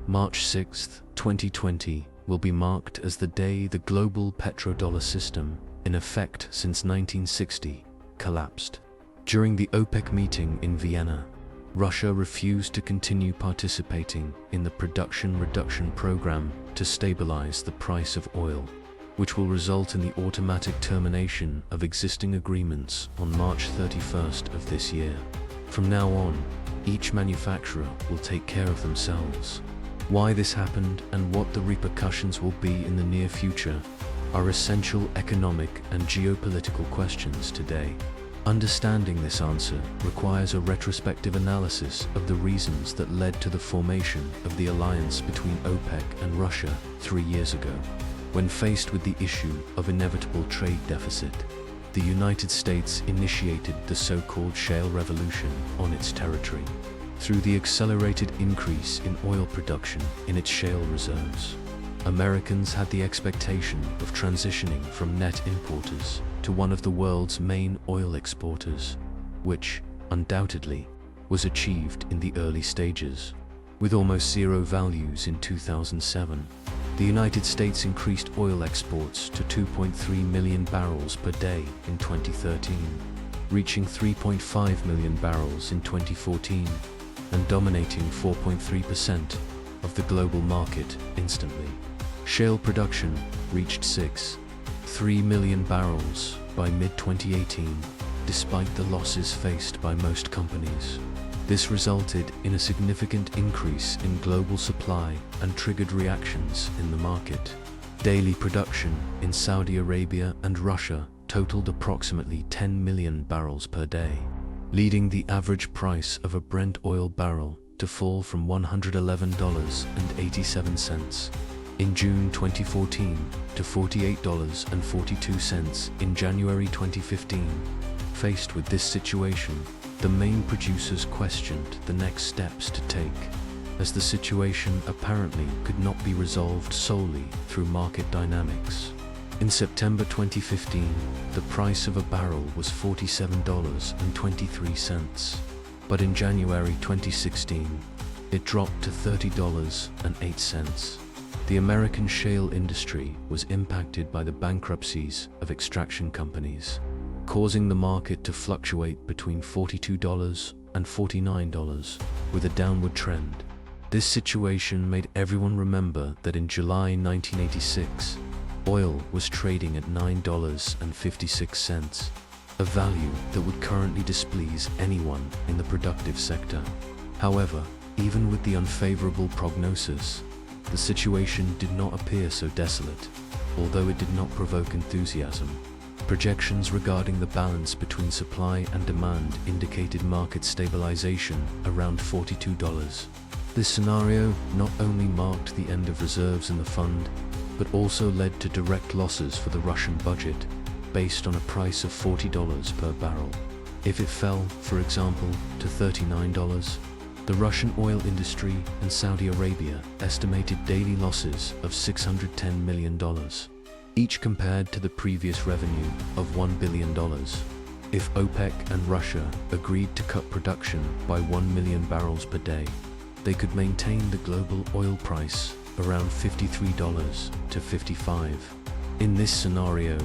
March 6, 2020 will be marked as the day the global petrodollar system, in effect since 1960, collapsed. During the OPEC meeting in Vienna, Russia refused to continue participating in the production reduction program to stabilize the price of oil, which will result in the automatic termination of existing agreements on March 31st of this year. From now on, each manufacturer will take care of themselves. Why this happened and what the repercussions will be in the near future are essential economic and geopolitical questions today. Understanding this answer requires a retrospective analysis of the reasons that led to the formation of the alliance between OPEC and Russia 3 years ago. When faced with the issue of inevitable trade deficit, the United States initiated the so-called shale revolution on its territory through the accelerated increase in oil production in its shale reserves. Americans had the expectation of transitioning from net importers to one of the world's main oil exporters, which, undoubtedly, was achieved in the early stages. With almost zero values in 2007, the United States increased oil exports to 2.3 million barrels per day in 2013, reaching 3.5 million barrels in 2014, and dominating 4.3% of the global market instantly. Shale production reached 6.3 million barrels by mid-2018, despite the losses faced by most companies. This resulted in a significant increase in global supply and triggered reactions in the market. Daily production in Saudi Arabia and Russia totaled approximately 10 million barrels per day, leading the average price of a Brent oil barrel to fall from $111.87 in June 2014 to $48.42 in January 2015. Faced with this situation, the main producers questioned the next steps to take, as the situation apparently could not be resolved solely through market dynamics. In September 2015, the price of a barrel was $47.23, but in January 2016, it dropped to $30.08. The American shale industry was impacted by the bankruptcies of extraction companies, causing the market to fluctuate between $42 and $49, with a downward trend. This situation made everyone remember that in July 1986, oil was trading at $9.56, a value that would currently displease anyone in the productive sector. However, even with the unfavorable prognosis, the situation did not appear so desolate, although it did not provoke enthusiasm. Projections regarding the balance between supply and demand indicated market stabilization around $42. This scenario not only marked the end of reserves in the fund, but also led to direct losses for the Russian budget, based on a price of $40 per barrel. If it fell, for example, to $39, the Russian oil industry and Saudi Arabia estimated daily losses of $610 million, each compared to the previous revenue of $1 billion. If OPEC and Russia agreed to cut production by 1 million barrels per day, they could maintain the global oil price around $53 to $55. In this scenario,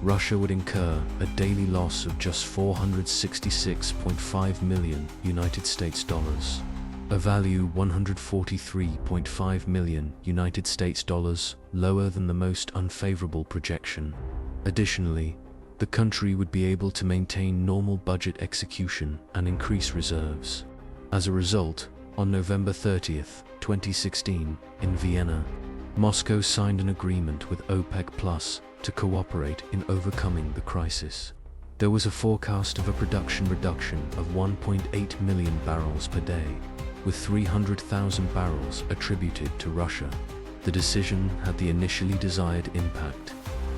Russia would incur a daily loss of just $466.5 million United States dollars, a value $143.5 million United States dollars lower than the most unfavorable projection. Additionally, the country would be able to maintain normal budget execution and increase reserves. As a result, on November 30th, 2016, in Vienna, Moscow signed an agreement with OPEC Plus to cooperate in overcoming the crisis. There was a forecast of a production reduction of 1.8 million barrels per day, with 300,000 barrels attributed to Russia. The decision had the initially desired impact.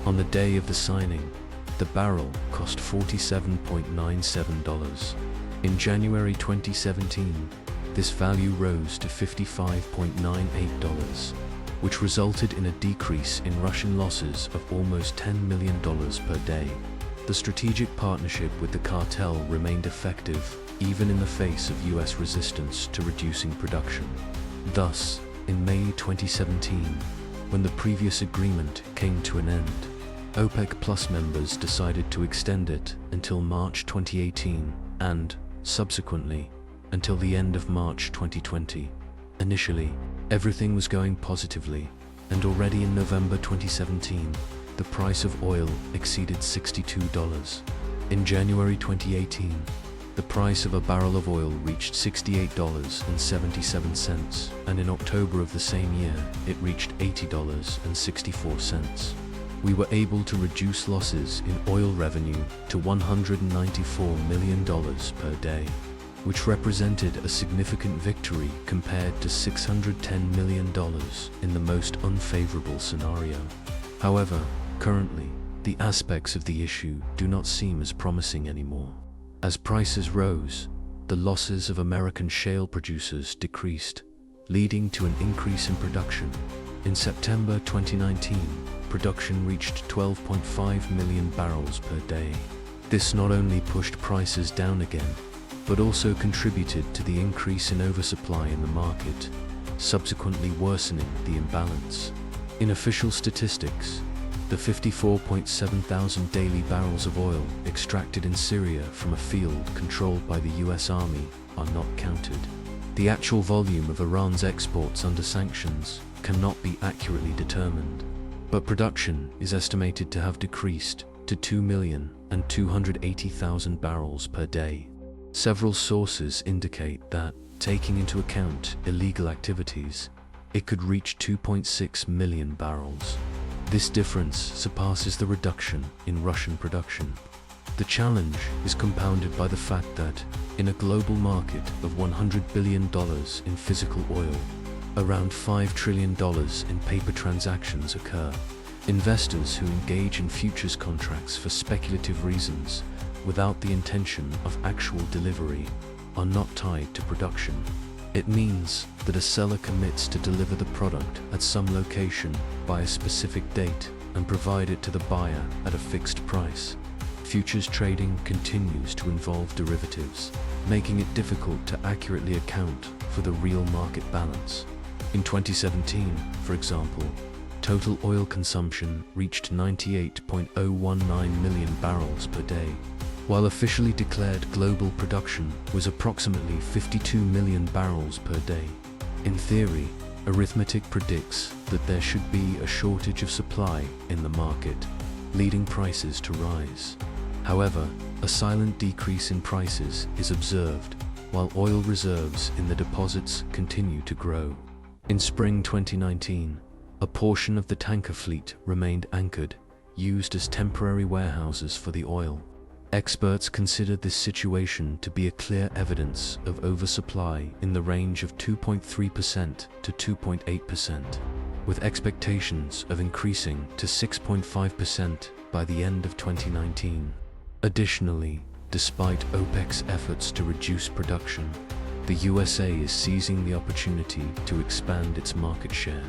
On the day of the signing, the barrel cost $47.97. In January 2017, this value rose to $55.98, which resulted in a decrease in Russian losses of almost $10 million per day. The strategic partnership with the cartel remained effective even in the face of US resistance to reducing production. Thus, in May 2017, when the previous agreement came to an end. OPEC Plus members decided to extend it until March 2018 and, subsequently, until the end of March 2020. Initially, everything was going positively, and already in November 2017, the price of oil exceeded $62. In January 2018, the price of a barrel of oil reached $68.77, and in October of the same year, it reached $80.64. We were able to reduce losses in oil revenue to $194 million per day, which represented a significant victory compared to $610 million in the most unfavorable scenario. However, currently, the aspects of the issue do not seem as promising anymore. As prices rose, the losses of American shale producers decreased, leading to an increase in production. In September 2019, production reached 12.5 million barrels per day. This not only pushed prices down again, but also contributed to the increase in oversupply in the market, subsequently worsening the imbalance. In official statistics, the 54.7 thousand daily barrels of oil extracted in Syria from a field controlled by the US Army are not counted. The actual volume of Iran's exports under sanctions cannot be accurately determined, but production is estimated to have decreased to 2,280,000 barrels per day. Several sources indicate that, taking into account illegal activities, it could reach 2.6 million barrels. This difference surpasses the reduction in Russian production. The challenge is compounded by the fact that, in a global market of $100 billion in physical oil, around $5 trillion in paper transactions occur. Investors who engage in futures contracts for speculative reasons, without the intention of actual delivery, are not tied to production. It means that a seller commits to deliver the product at some location by a specific date and provide it to the buyer at a fixed price. Futures trading continues to involve derivatives, making it difficult to accurately account for the real market balance. In 2017, for example, total oil consumption reached 98.019 million barrels per day, while officially declared global production was approximately 52 million barrels per day. In theory, arithmetic predicts that there should be a shortage of supply in the market, leading prices to rise. However, a silent decrease in prices is observed, while oil reserves in the deposits continue to grow. In spring 2019, a portion of the tanker fleet remained anchored, used as temporary warehouses for the oil. Experts consider this situation to be a clear evidence of oversupply in the range of 2.3% to 2.8%, with expectations of increasing to 6.5% by the end of 2019. Additionally, despite OPEC's efforts to reduce production, the USA is seizing the opportunity to expand its market share,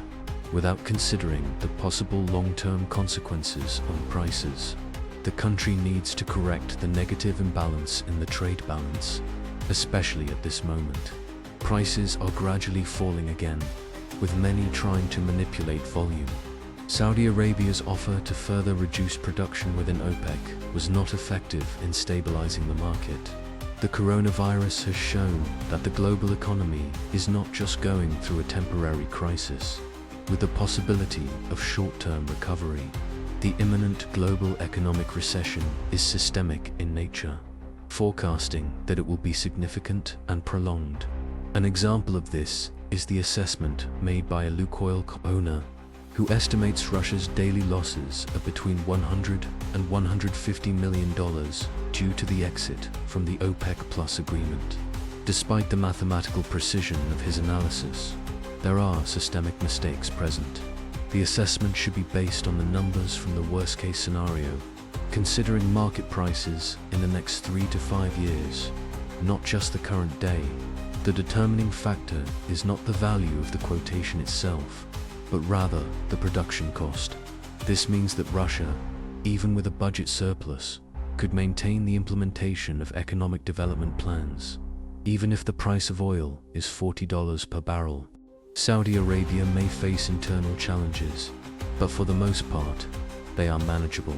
without considering the possible long-term consequences on prices. The country needs to correct the negative imbalance in the trade balance, especially at this moment. Prices are gradually falling again, with many trying to manipulate volume. Saudi Arabia's offer to further reduce production within OPEC was not effective in stabilizing the market. The coronavirus has shown that the global economy is not just going through a temporary crisis, with the possibility of short-term recovery. The imminent global economic recession is systemic in nature, forecasting that it will be significant and prolonged. An example of this is the assessment made by a Lukoil owner, who estimates Russia's daily losses of between $100 and $150 million due to the exit from the OPEC Plus agreement. Despite the mathematical precision of his analysis, there are systemic mistakes present. The assessment should be based on the numbers from the worst-case scenario, considering market prices in the next 3 to 5 years, not just the current day. The determining factor is not the value of the quotation itself, but rather the production cost. This means that Russia, even with a budget surplus, could maintain the implementation of economic development plans, even if the price of oil is $40 per barrel. Saudi Arabia may face internal challenges, but for the most part, they are manageable.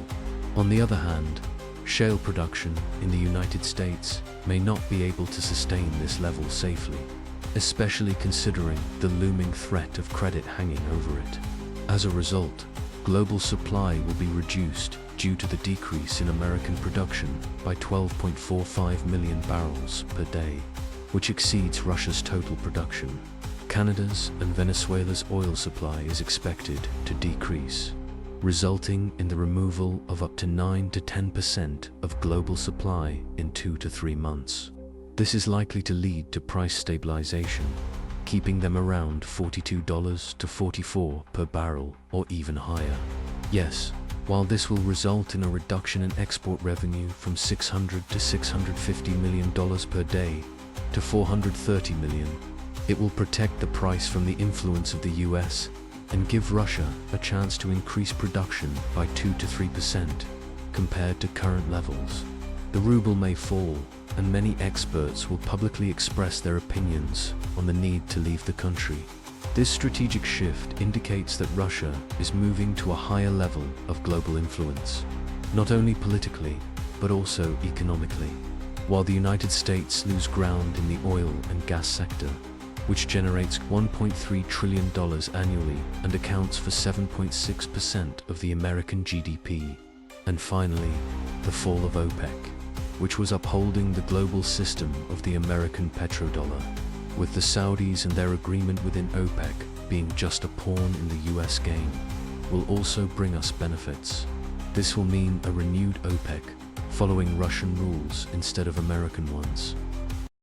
On the other hand, shale production in the United States may not be able to sustain this level safely, especially considering the looming threat of credit hanging over it. As a result, global supply will be reduced due to the decrease in American production by 12.45 million barrels per day, which exceeds Russia's total production. Canada's and Venezuela's oil supply is expected to decrease, resulting in the removal of up to 9 to 10% of global supply in 2 to 3 months. This is likely to lead to price stabilization, keeping them around $42 to $44 per barrel or even higher. Yes, while this will result in a reduction in export revenue from $600 to $650 million per day to $430 million, it will protect the price from the influence of the US and give Russia a chance to increase production by 2 to 3% compared to current levels. The ruble may fall, and many experts will publicly express their opinions on the need to leave the country. This strategic shift indicates that Russia is moving to a higher level of global influence, not only politically, but also economically. While the United States lose ground in the oil and gas sector, which generates $1.3 trillion annually and accounts for 7.6% of the American GDP. And finally, the fall of OPEC, which was upholding the global system of the American petrodollar, with the Saudis and their agreement within OPEC being just a pawn in the US game, will also bring us benefits. This will mean a renewed OPEC, following Russian rules instead of American ones.